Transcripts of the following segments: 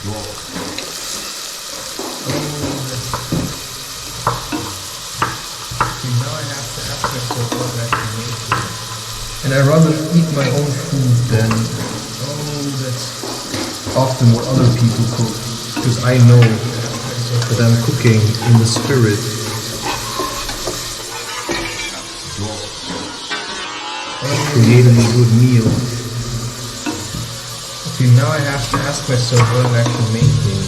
Now I have to ask myself what I can make here. And I rather eat my own food than, that's often what other people cook. Because I know that I'm cooking in the spirit. Creating a good meal. Okay, now I have to ask myself what I'm actually making.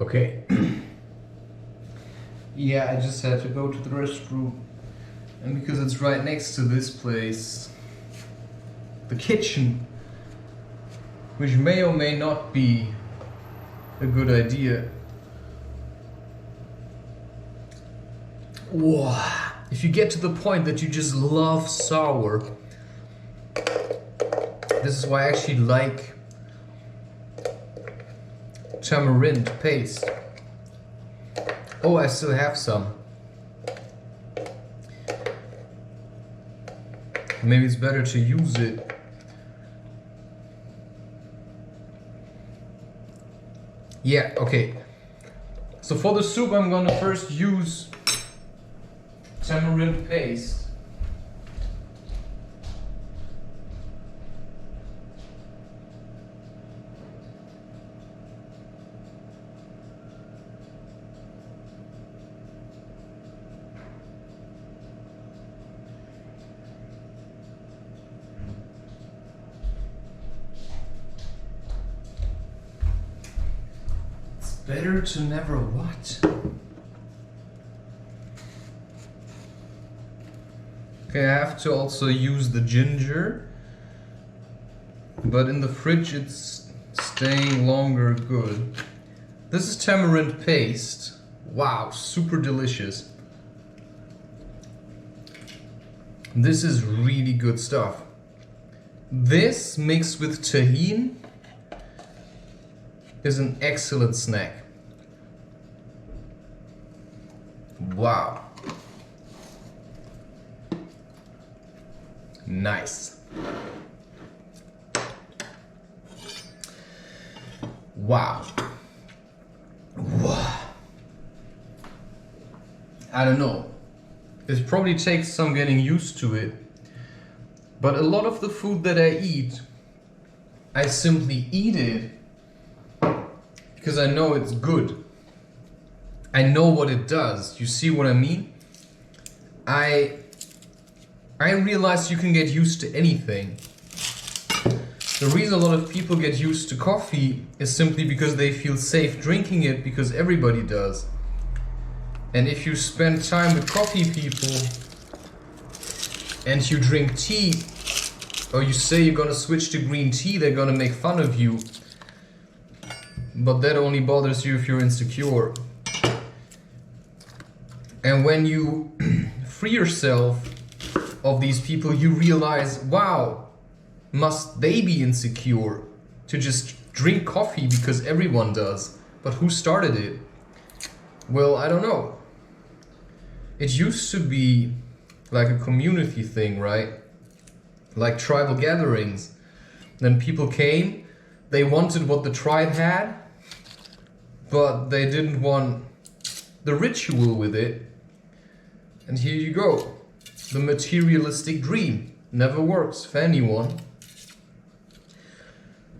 Okay. Yeah, I just had to go to the restroom. And because it's right next to this place, the kitchen, which may or may not be a good idea. Whoa. If you get to the point that you just love sour, this is why I actually like tamarind paste. Oh, I still have some. Maybe it's better to use it. Yeah, okay. So for the soup, I'm gonna first use tamarind paste. Better to never what? Okay, I have to also use the ginger, but in the fridge it's staying longer good. This is tamarind paste. Wow, super delicious. This is really good stuff. This mixed with tahini is an excellent snack. Wow. Nice. Wow. Wow. I don't know. It probably takes some getting used to it. But a lot of the food that I eat, I simply eat it because I know it's good. I know what it does. You see what I mean? I realize you can get used to anything. The reason a lot of people get used to coffee is simply because they feel safe drinking it because everybody does. And if you spend time with coffee people and you drink tea, or you say you're gonna switch to green tea, they're gonna make fun of you. But that only bothers you if you're insecure. And when you free yourself of these people, you realize, wow, must they be insecure to just drink coffee because everyone does? But who started it? Well, I don't know. It used to be like a community thing, right? Like tribal gatherings. Then people came, they wanted what the tribe had, but they didn't want the ritual with it. And here you go. The materialistic dream never works for anyone.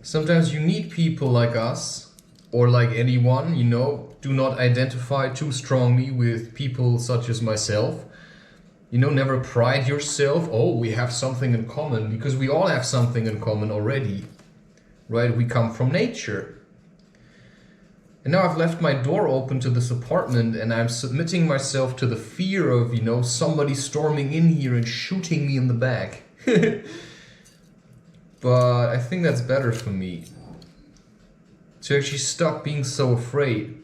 Sometimes you need people like us, or like anyone, you know, do not identify too strongly with people such as myself. You know, never pride yourself, oh, we have something in common, because we all have something in common already, right? We come from nature. And now I've left my door open to this apartment and I'm submitting myself to the fear of, you know, somebody storming in here and shooting me in the back. But I think that's better for me. To actually stop being so afraid.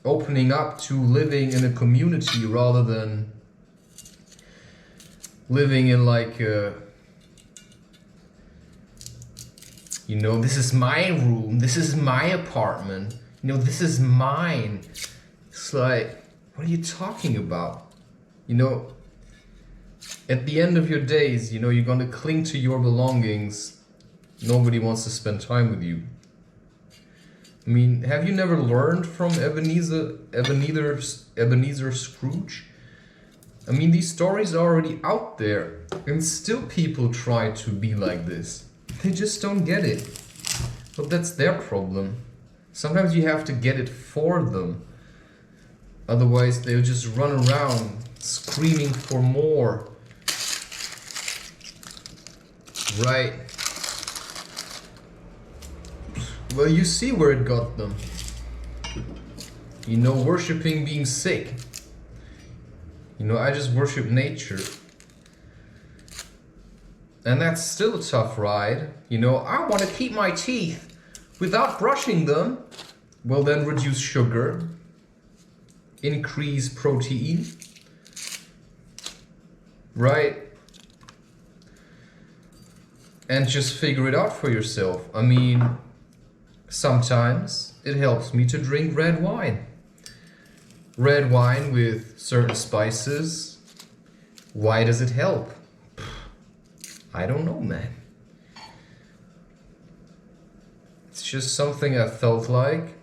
Opening up to living in a community rather than living in like a You know, this is my room, this is my apartment, you know, this is mine. It's like, what are you talking about? You know, at the end of your days, you know, you're gonna cling to your belongings. Nobody wants to spend time with you. I mean, have you never learned from Ebenezer Scrooge? I mean, these stories are already out there, and still people try to be like this. They just don't get it. But that's their problem. Sometimes you have to get it for them. Otherwise, they'll just run around screaming for more. Right. Well, you see where it got them. You know, worshipping being sick. You know, I just worship nature. And that's still a tough ride. You know, I want to keep my teeth without brushing them. Well, then reduce sugar. Increase protein. Right? And just figure it out for yourself. I mean, sometimes it helps me to drink red wine. Red wine with certain spices. Why does it help? I don't know, man. It's just something I felt like.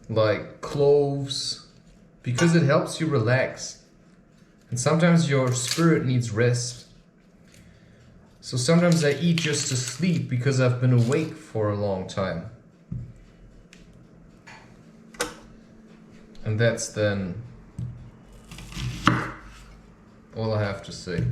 Like cloves. Because it helps you relax. And sometimes your spirit needs rest. So sometimes I eat just to sleep because I've been awake for a long time. And that's then all I have to say.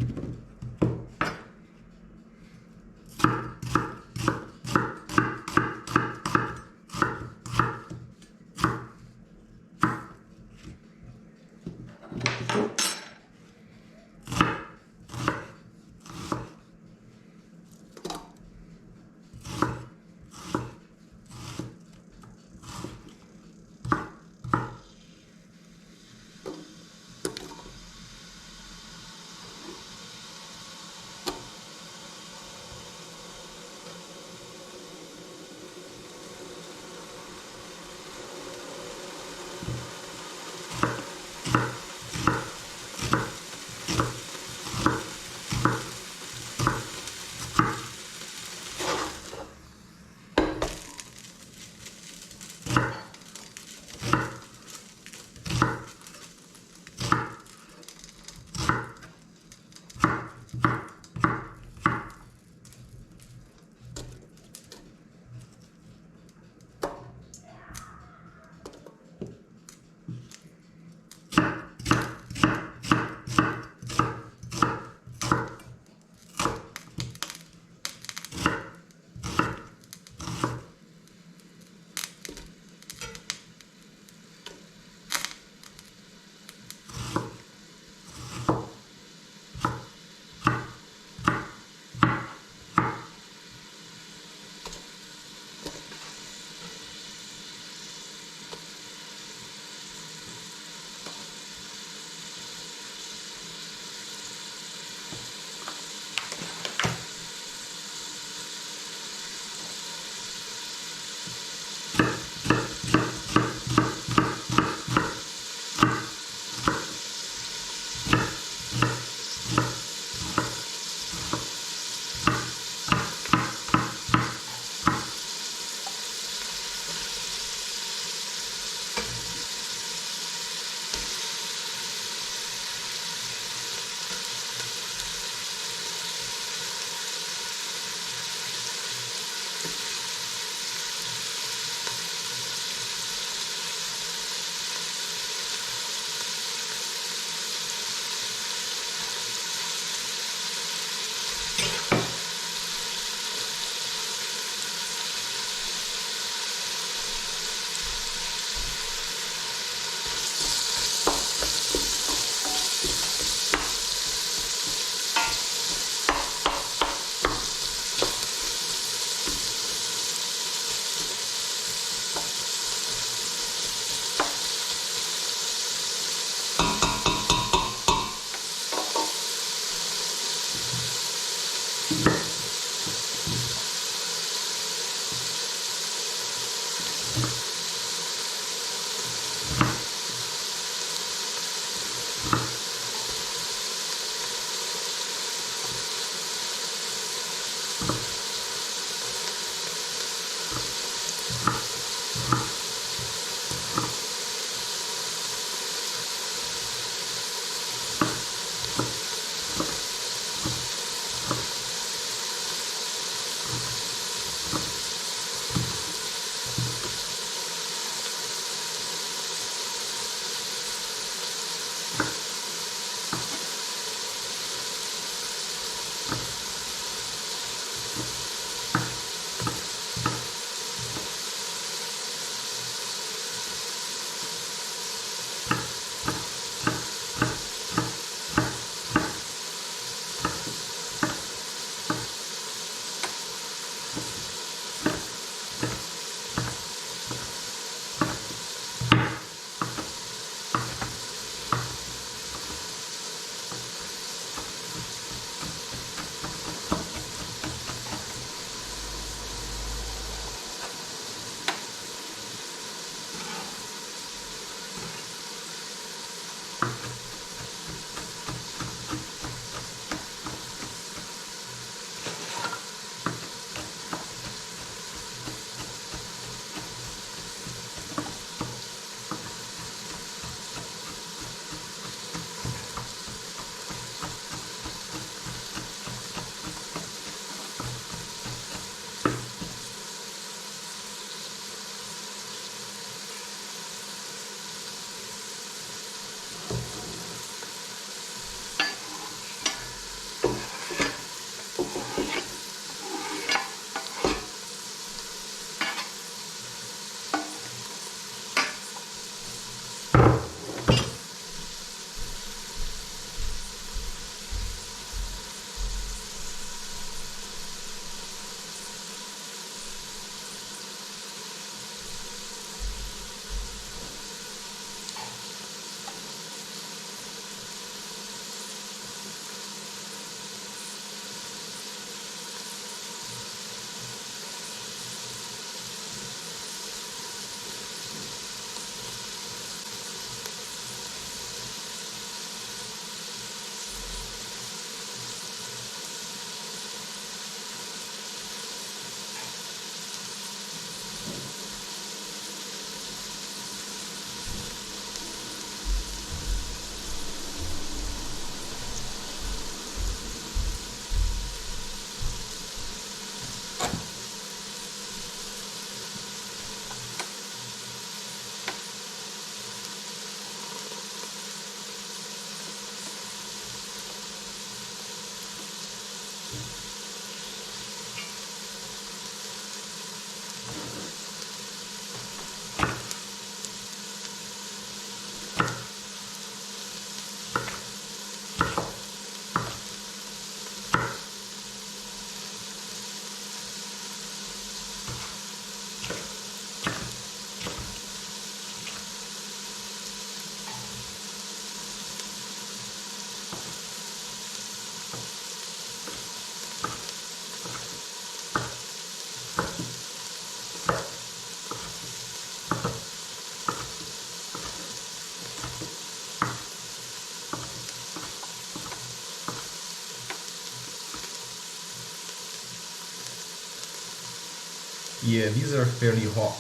Yeah, these are fairly hot.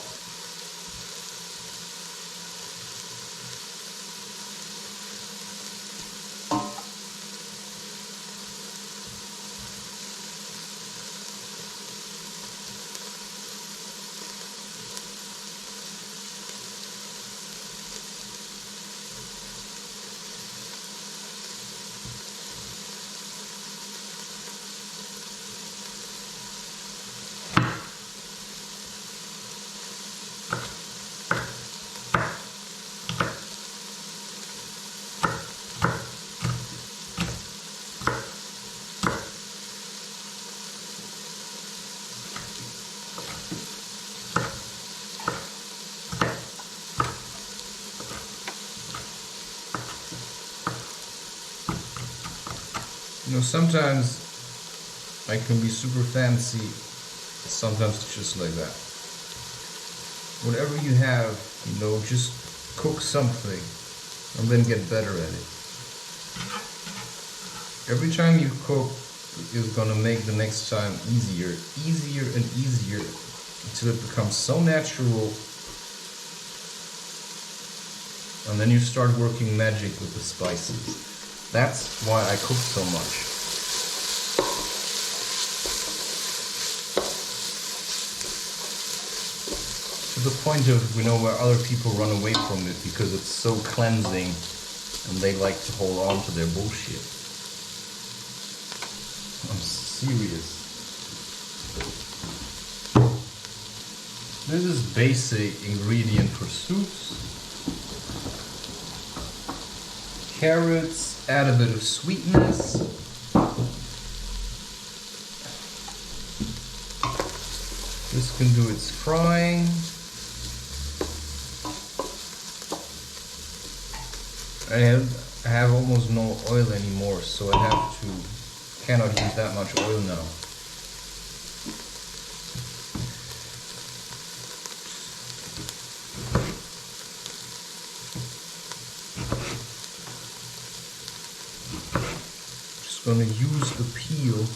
You know, sometimes I can be super fancy, sometimes it's just like that. Whatever you have, you know, just cook something and then get better at it. Every time you cook is gonna make the next time easier and easier until it becomes so natural, and then you start working magic with the spices. That's why I cook so much. To the point of, you know, where other people run away from it because it's so cleansing and they like to hold on to their bullshit. I'm serious. This is basic ingredient for soups. Carrots, add a bit of sweetness. This can do its frying. I have almost no oil anymore, so cannot use that much oil now. Just gonna use the peel.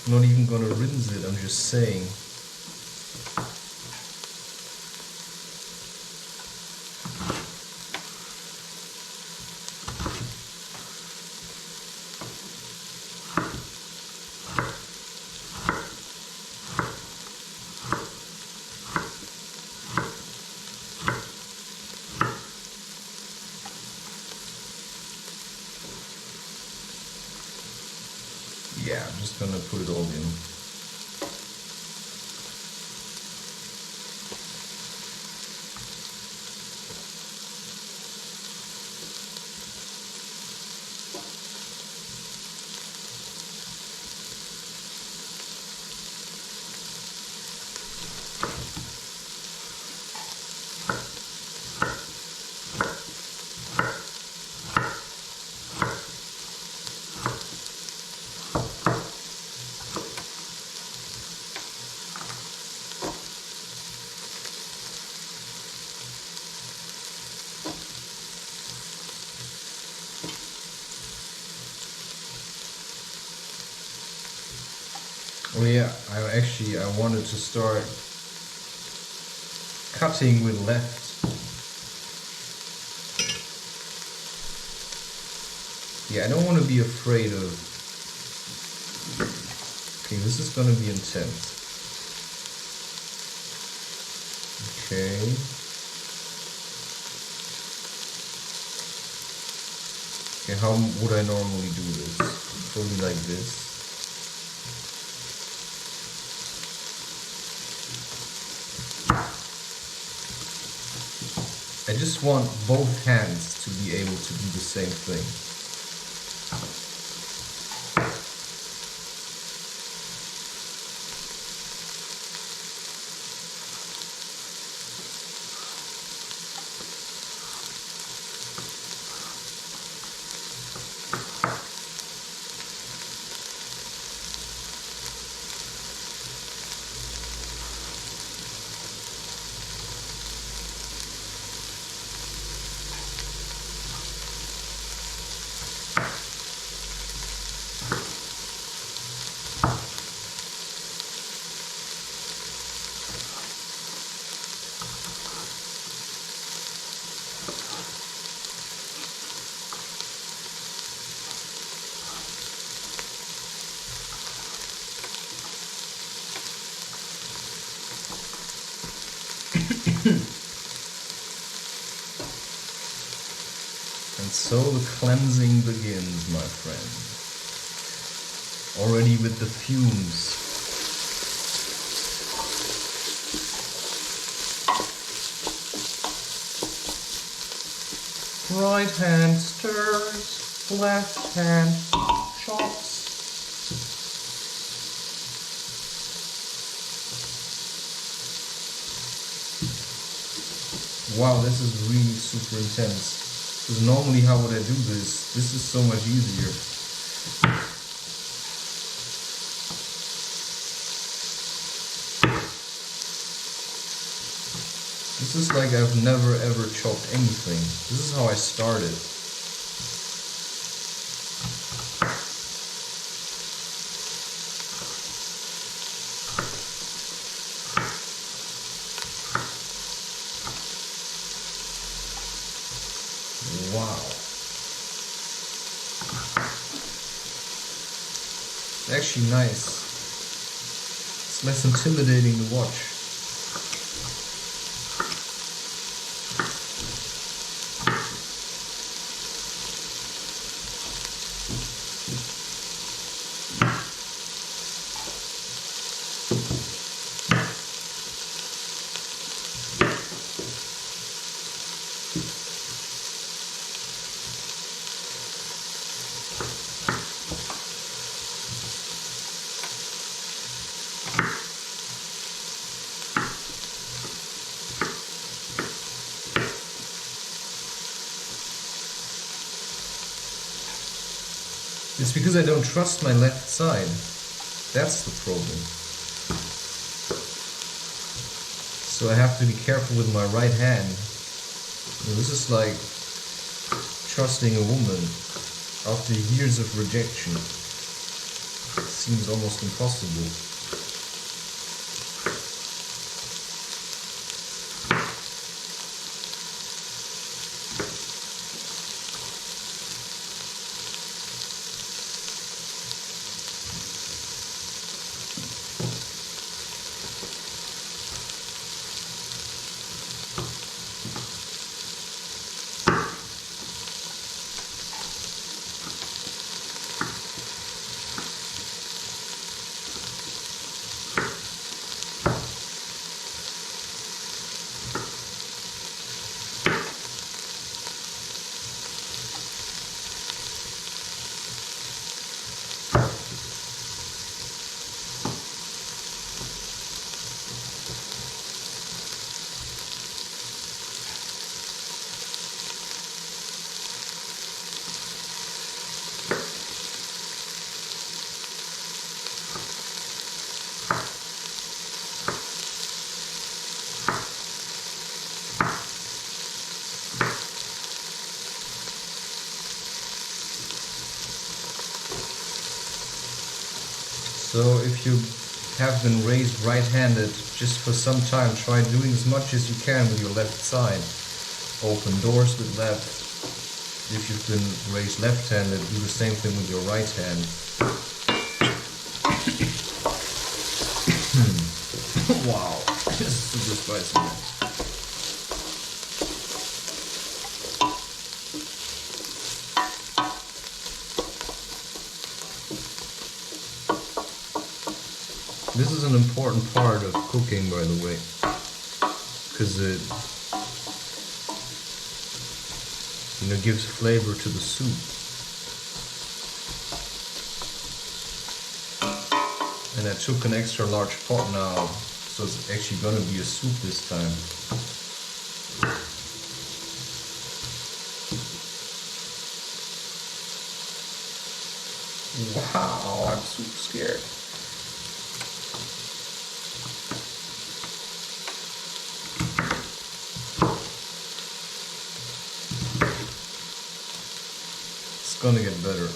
I'm not even gonna rinse it, I'm just saying. Yeah, I'm just gonna put it all in. Oh yeah, I wanted to start cutting with left. Yeah, I don't want to be afraid of... Okay, this is going to be intense. Okay. Okay, how would I normally do this? slowly like this. I just want both hands to be able to do the same thing. And so the cleansing begins, my friend. Already with the fumes. Right hand stirs, left hand chops. Wow, this is really super intense. Because normally how would I do this? This is so much easier. This is like I've never ever chopped anything. This is how I started. Wow. Actually nice. It's less intimidating to watch. It's because I don't trust my left side. That's the problem. So I have to be careful with my right hand. This is like trusting a woman after years of rejection. It seems almost impossible. So if you have been raised right-handed, just for some time try doing as much as you can with your left side. Open doors with left. If you've been raised left-handed, do the same thing with your right hand. Wow, this is super spicy. This is an important part of cooking, by the way, because it, you know, gives flavor to the soup. And I took an extra large pot now, so it's actually gonna be a soup this time. Wow, I'm super scared. It's gonna get better.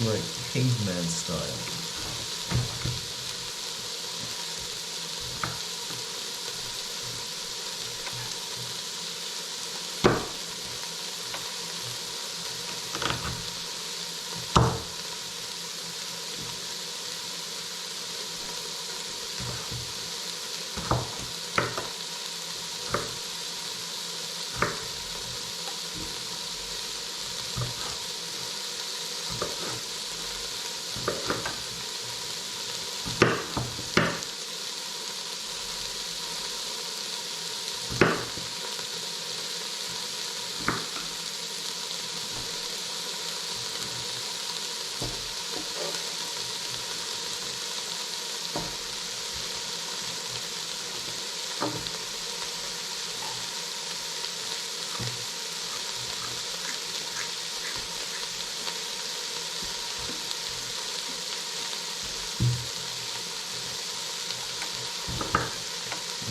Like caveman style.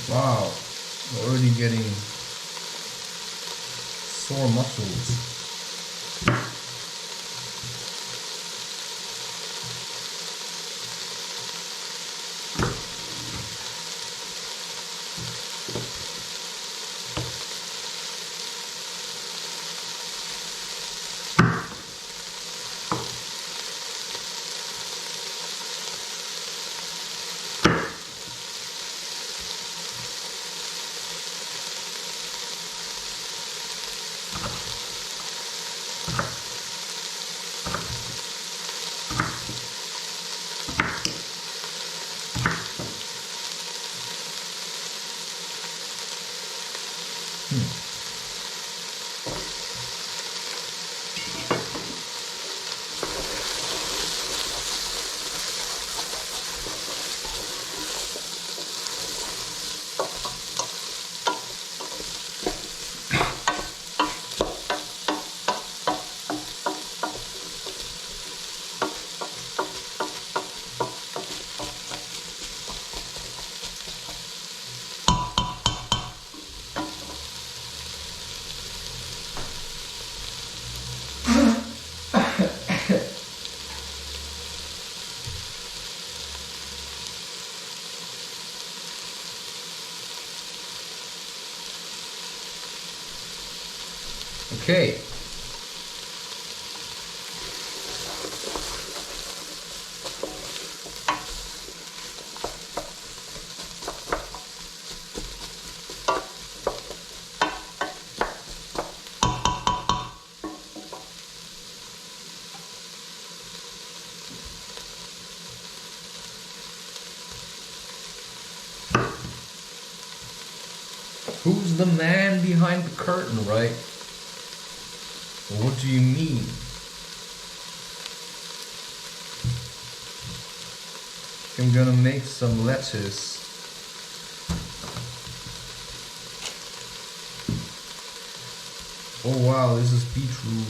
Wow, already getting sore muscles. Okay. Who's the man behind the curtain, right? What do you mean? I'm gonna make some lettuce. Oh wow, this is beetroot.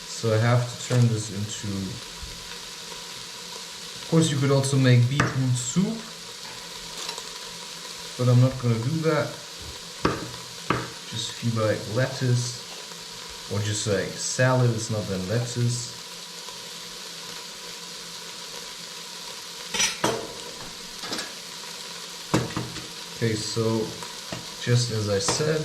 So I have to turn this into... Of course you could also make beetroot soup, but I'm not gonna do that. just feel like lettuce, or just like salad, it's not then lettuce. Okay, so just as I said,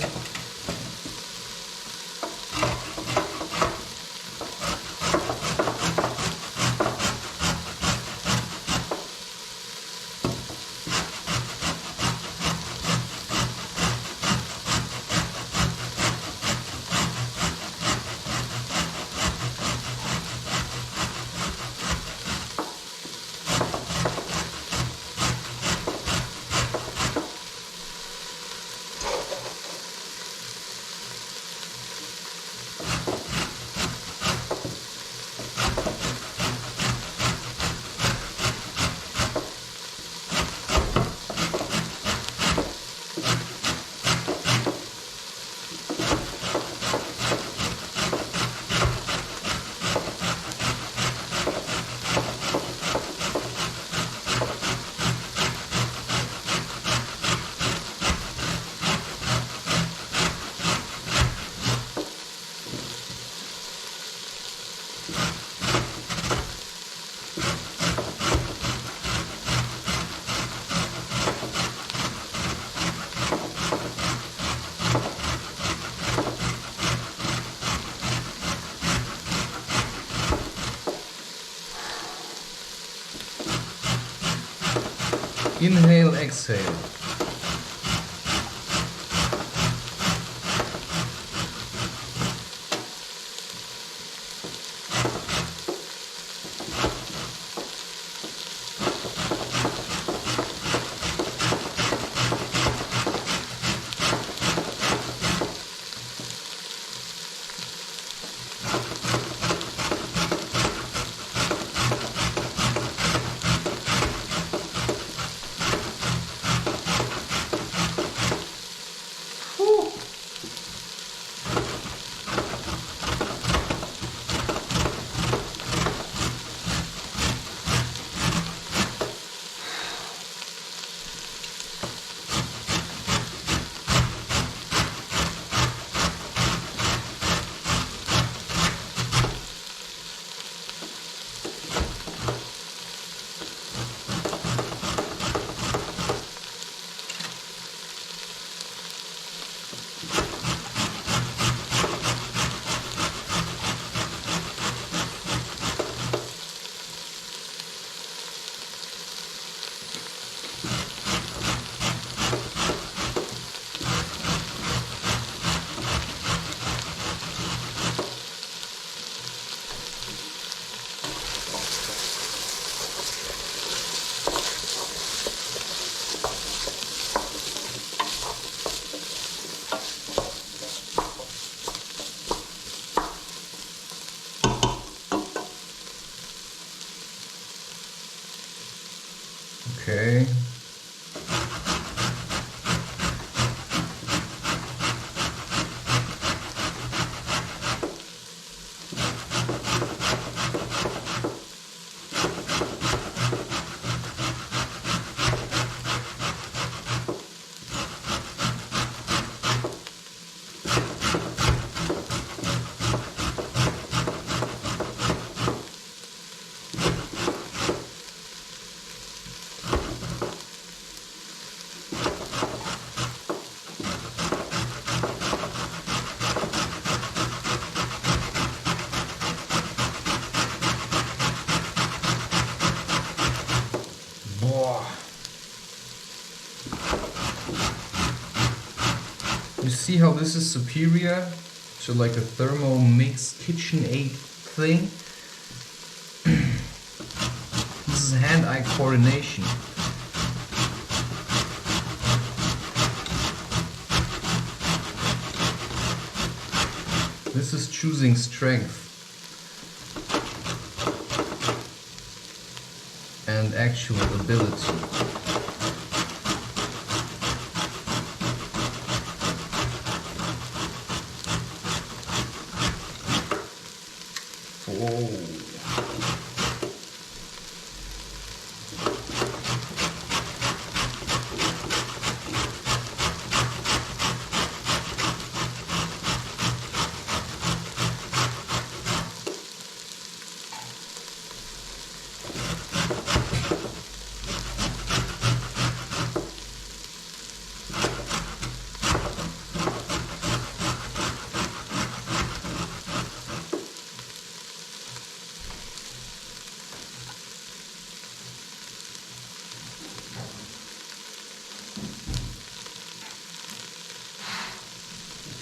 inhale, exhale. Okay. You see how this is superior to like a thermo mix KitchenAid thing? This is hand-eye coordination. This is choosing strength and actual ability.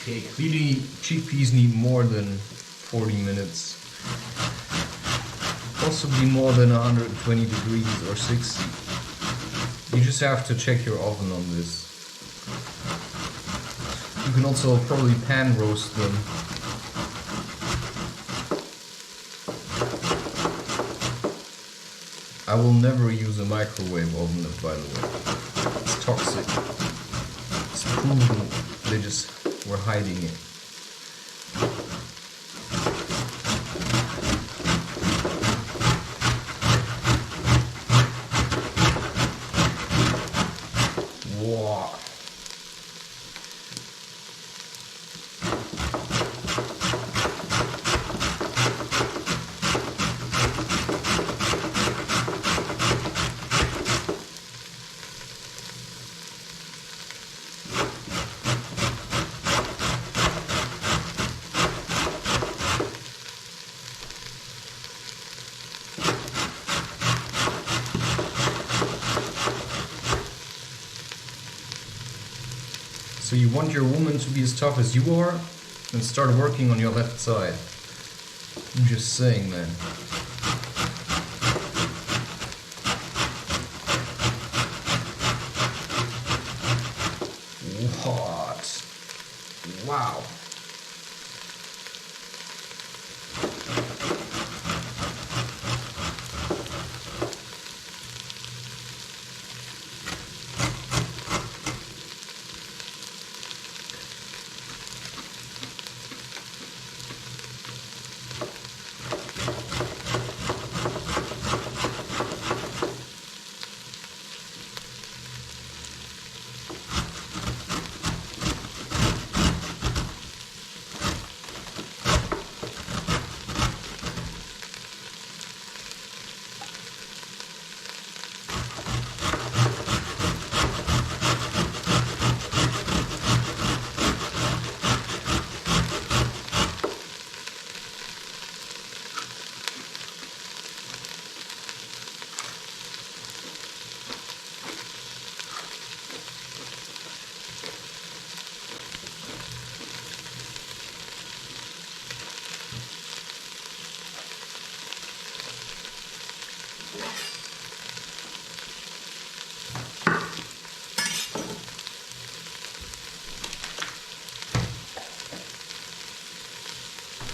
Okay, clearly chickpeas need more than 40 minutes. Possibly more than 120 degrees or 60. You just have to check your oven on this. You can also probably pan roast them. I will never use a microwave oven, by the way. It's toxic. It's proven. They just were hiding it. Wow. So you want your woman to be as tough as you are? Then start working on your left side. I'm just saying, man. What? Wow.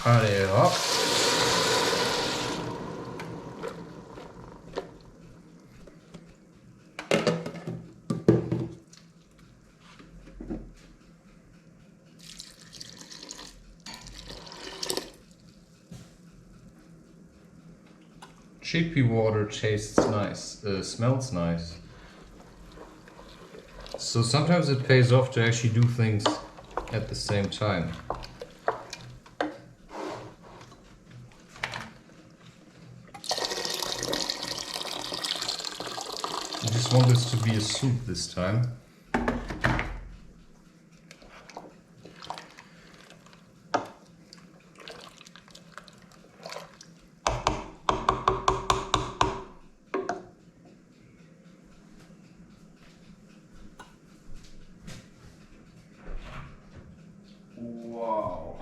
Cut it up. Chickpea water tastes nice, smells nice. So sometimes it pays off to actually do things at the same time. I just want this to be a soup this time. Wow.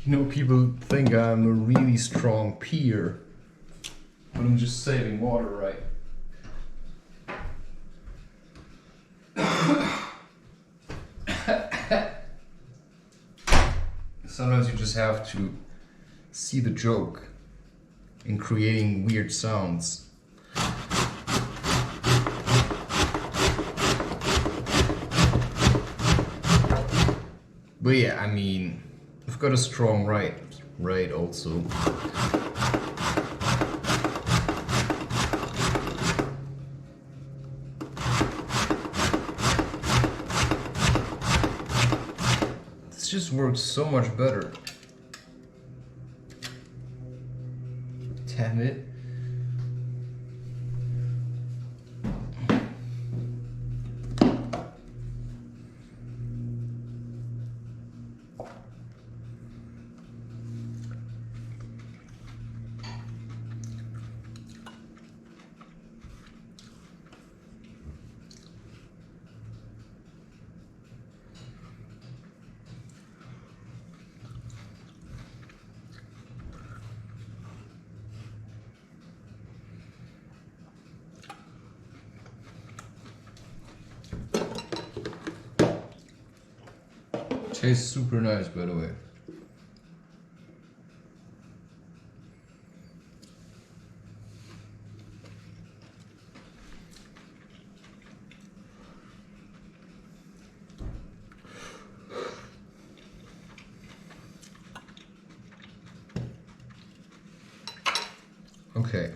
You know, people think I'm a really strong peer, but I'm just saving water, right? Sometimes you just have to see the joke. and creating weird sounds. But yeah, I mean, I've got a strong right also. This just works so much better. Damn it. Tastes super nice, by the way. Okay.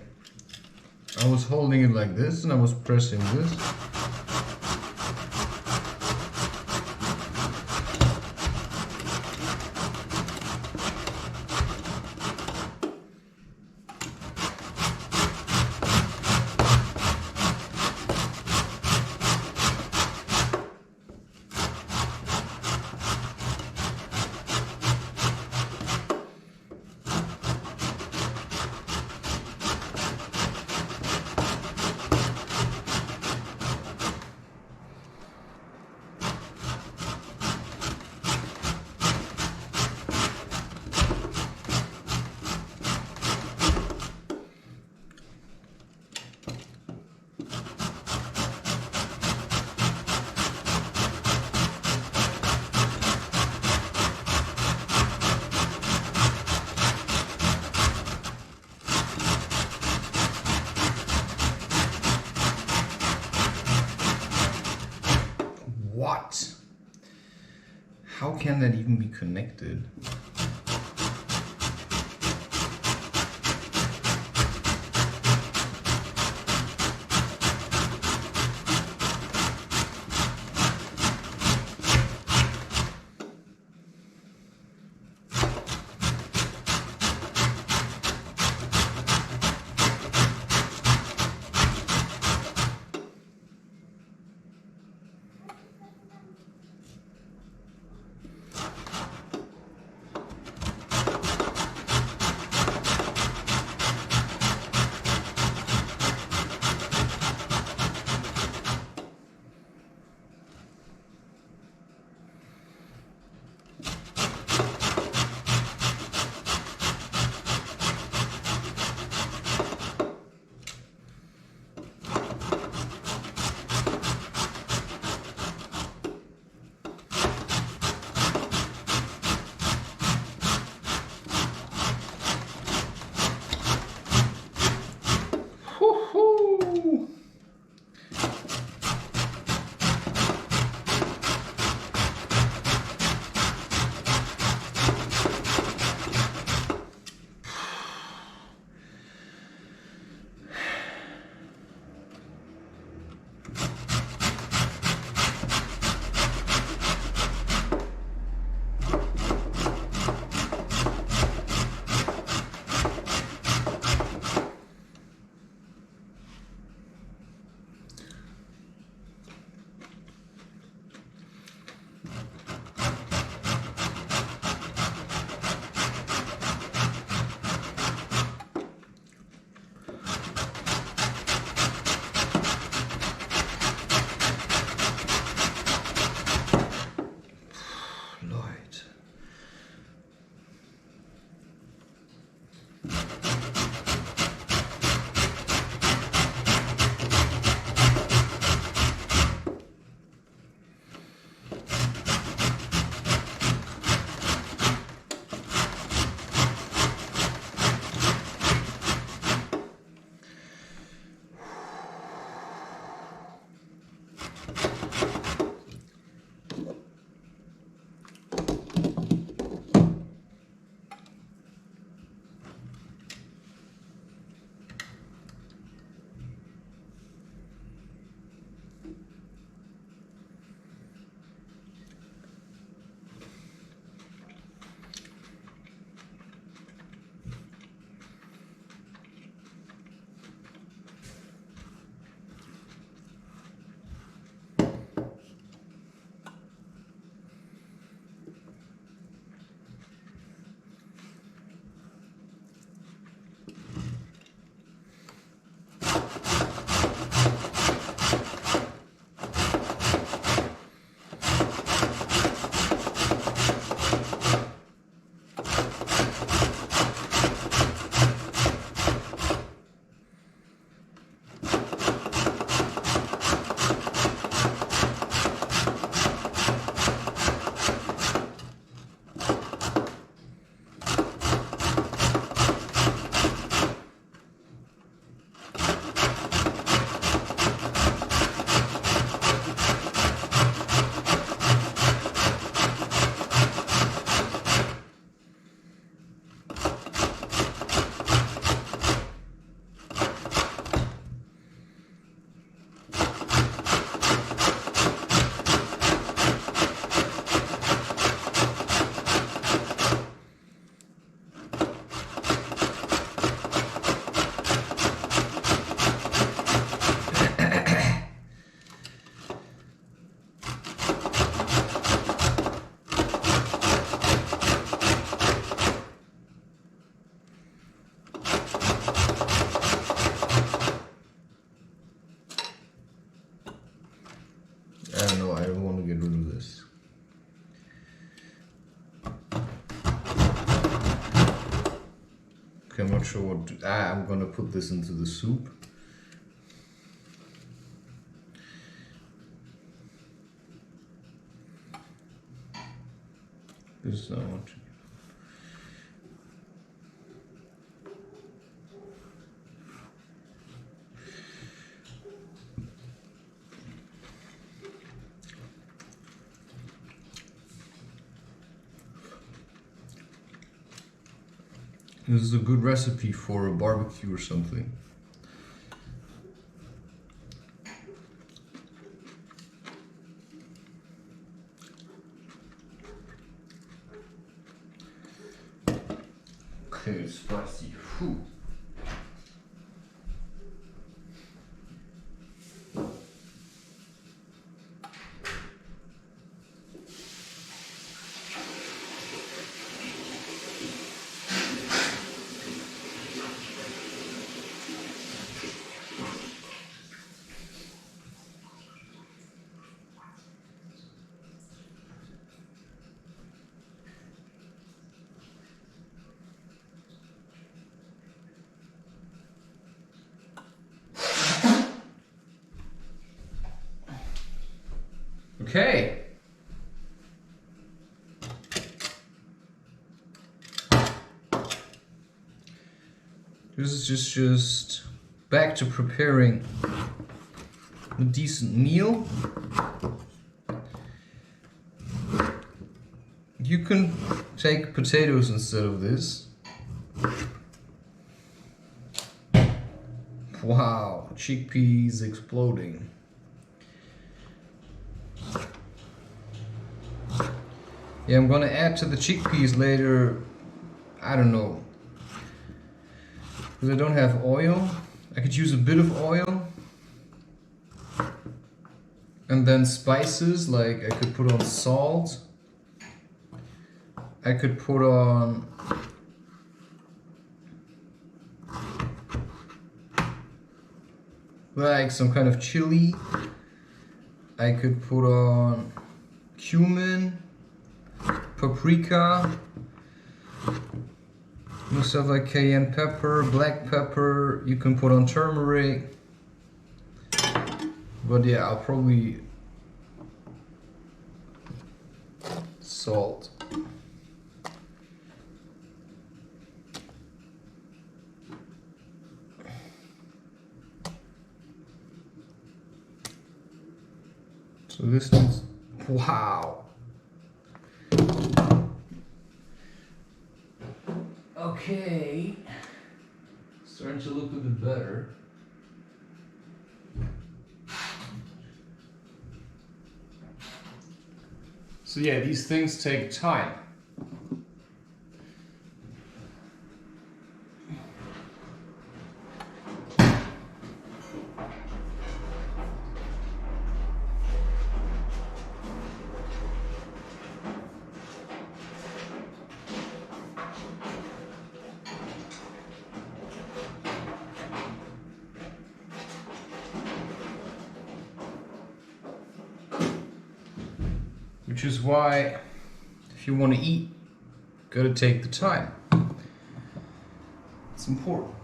I was holding it like this and I was pressing this. What? How can that even be connected? Okay, I'm not sure what to, I'm gonna put this into the soup. This is not what to. This is a good recipe for a barbecue or something. Okay, spicy. Whew. Okay. This is just back to preparing a decent meal. You can take potatoes instead of this. Wow, chickpeas exploding. Yeah, I'm gonna add to the chickpeas later, I don't know, because I don't have oil. I could use a bit of oil. And then spices, like I could put on salt. I could put on like some kind of chili. I could put on cumin, paprika, stuff like cayenne pepper, black pepper. You can put on turmeric. But yeah, I'll probably salt. So this needs, wow. Okay, starting to look a bit better. So yeah, these things take time. Which is why, if you want to eat, gotta take the time. It's important.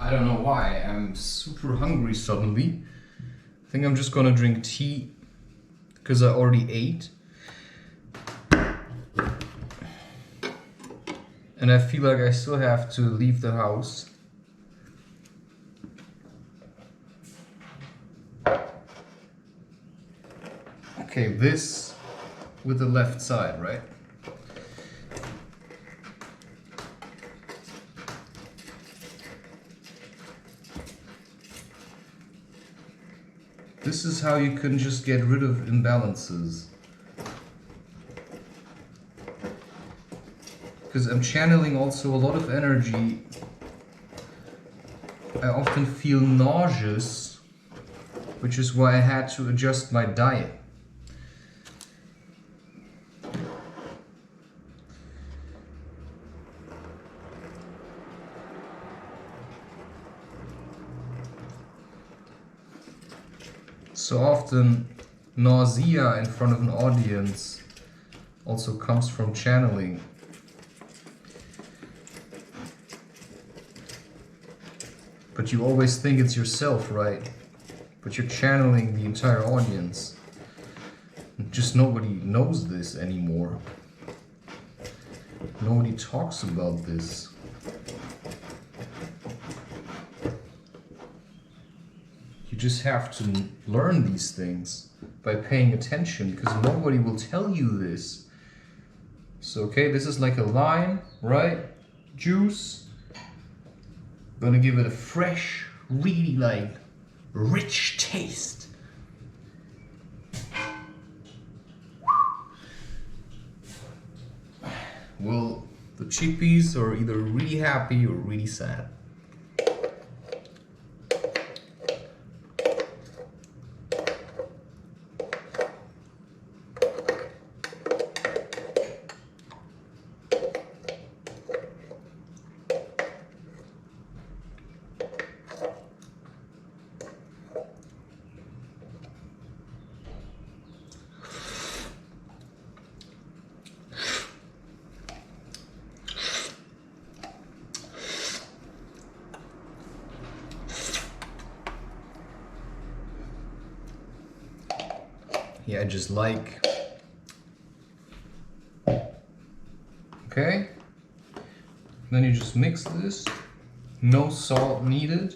I don't know why, I'm super hungry suddenly. I think I'm just gonna drink tea because I already ate. And I feel like I still have to leave the house. Okay, this with the left side, right? This is how you can just get rid of imbalances. because I'm channeling also a lot of energy. I often feel nauseous, which is why I had to adjust my diet. So often, nausea in front of an audience also comes from channeling. But you always think it's yourself, right? But you're channeling the entire audience. Just nobody knows this anymore. Nobody talks about this. You just have to learn these things by paying attention, because nobody will tell you this. So, okay, this is like a lime, right? Juice. Gonna give it a fresh, really like rich taste. Well, the chickpeas are either really happy or really sad. Yeah, I just like. Okay. Then you just mix this. No salt needed.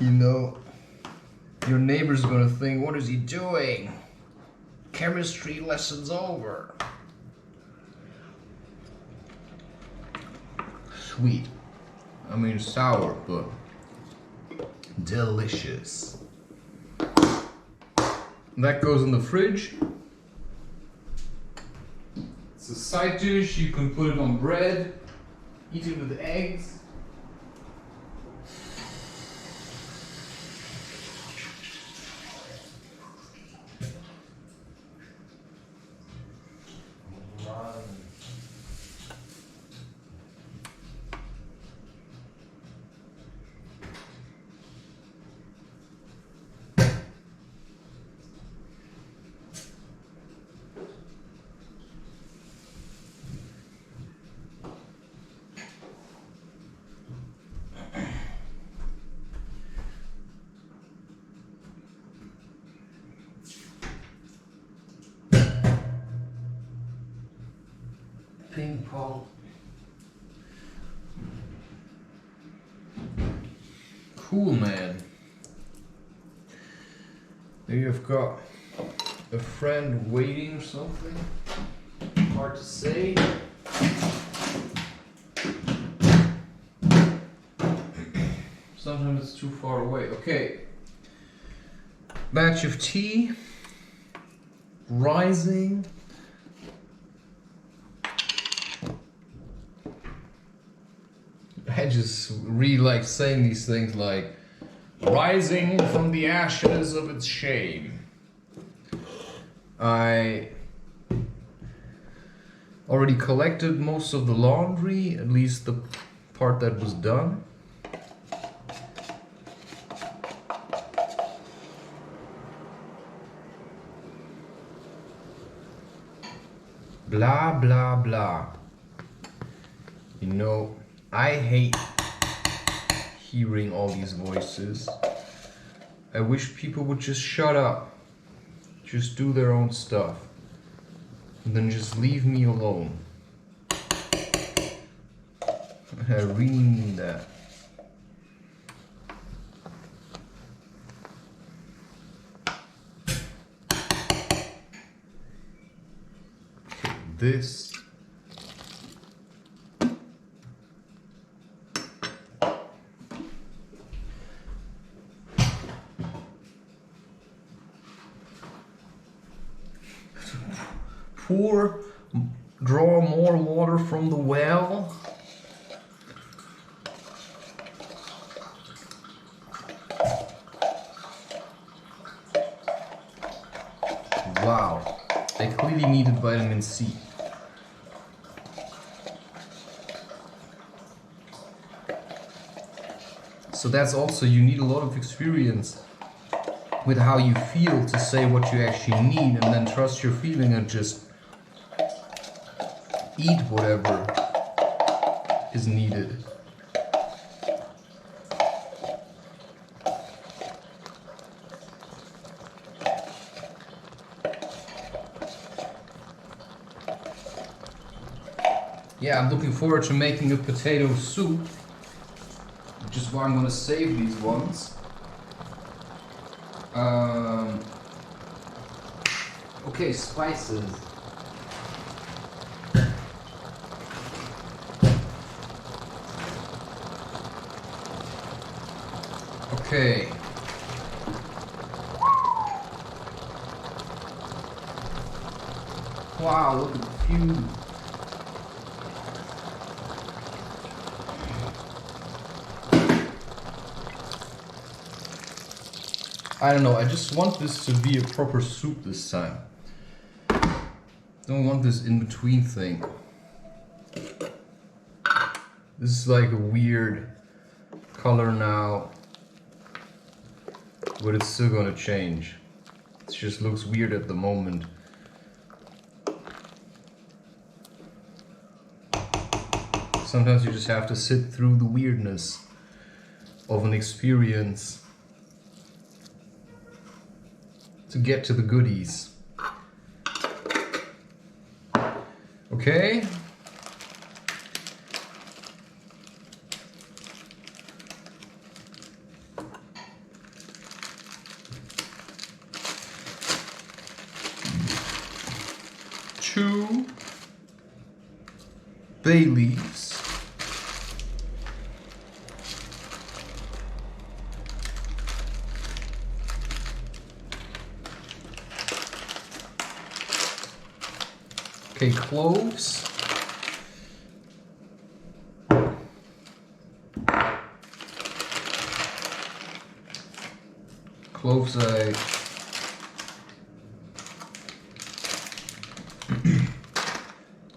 You know, your neighbor's gonna think, what is he doing? Chemistry lessons over. Sweet. I mean sour, but delicious. That goes in the fridge. It's a side dish. You can put it on bread, eat it with eggs. Ping pong. Cool, man. Maybe you've got a friend waiting or something. Hard to say. Sometimes it's too far away. Okay. Batch of tea. Rising. I just really like saying these things like rising from the ashes of its shame. I already collected most of the laundry, at least the part that was done. Blah, blah, blah. You know, I hate hearing all these voices. I wish people would just shut up. Just do their own stuff. And then just leave me alone. I really mean that. Okay, this. draw more water from the well. Wow, I clearly needed vitamin C. So that's also, you need a lot of experience with how you feel to say what you actually need, and then trust your feeling and just eat whatever is needed. Yeah, I'm looking forward to making a potato soup, which is why I'm gonna save these ones. Okay, spices. Okay. Wow, look at the fume. I don't know, I just want this to be a proper soup this time. Don't want this in-between thing. This is like a weird color now, but it's still gonna change. It just looks weird at the moment. Sometimes you just have to sit through the weirdness of an experience to get to the goodies. Okay. Two bay leaves. Okay, cloves. Cloves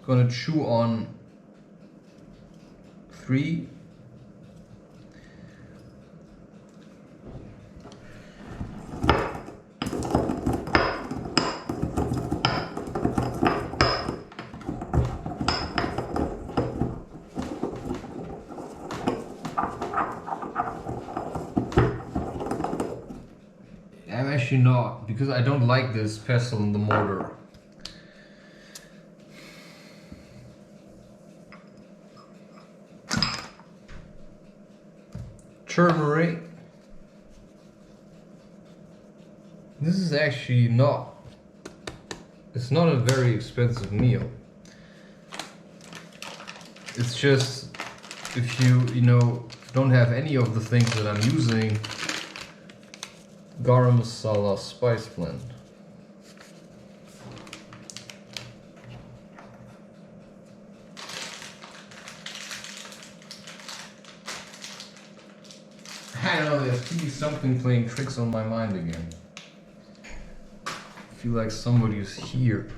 gonna chew on 3. I'm actually not, because I don't like this pestle in the mortar. Turmeric. This is actually not, it's not a very expensive meal. It's just, if you know, don't have any of the things that I'm using, garam masala spice blend. I don't know, there's really something playing tricks on my mind again. I feel like somebody's here,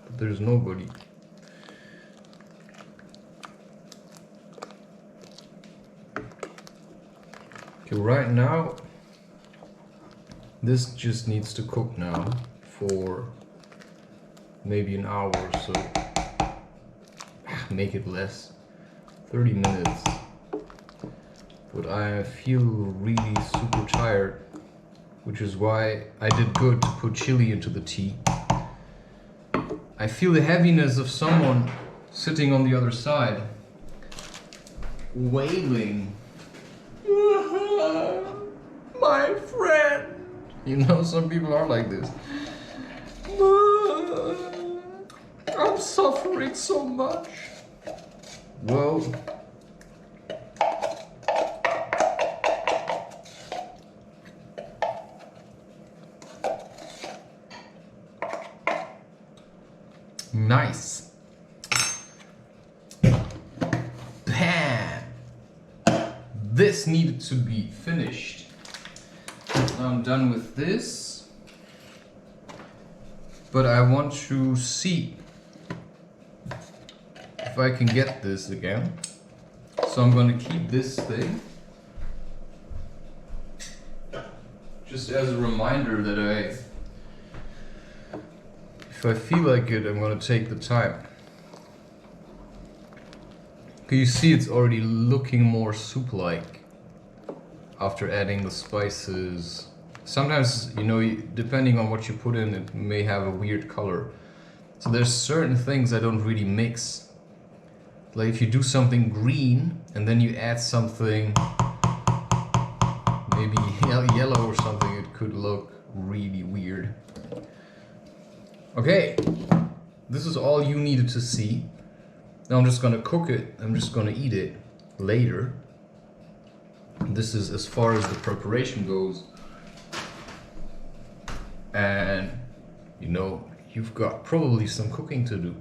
but there's nobody. Okay, right now, this just needs to cook now for maybe an hour or so. Make it less, 30 minutes. But I feel really super tired, which is why I did good to put chili into the tea. I feel the heaviness of someone sitting on the other side, wailing. My friend. You know, some people are like this. I'm suffering so much. Well, Nice. Bam! This needed to be finished. I'm done with this. But I want to see if I can get this again. So I'm going to keep this thing. Just as a reminder that if I feel like it, I'm going to take the time. You see it's already looking more soup-like after adding the spices. Sometimes, you know, depending on what you put in, it may have a weird color. So there's certain things I don't really mix. Like if you do something green and then you add something maybe yellow or something, it could look really weird. Okay, this is all you needed to see. Now I'm just gonna cook it, I'm just gonna eat it later. This is as far as the preparation goes. And you know, you've got probably some cooking to do.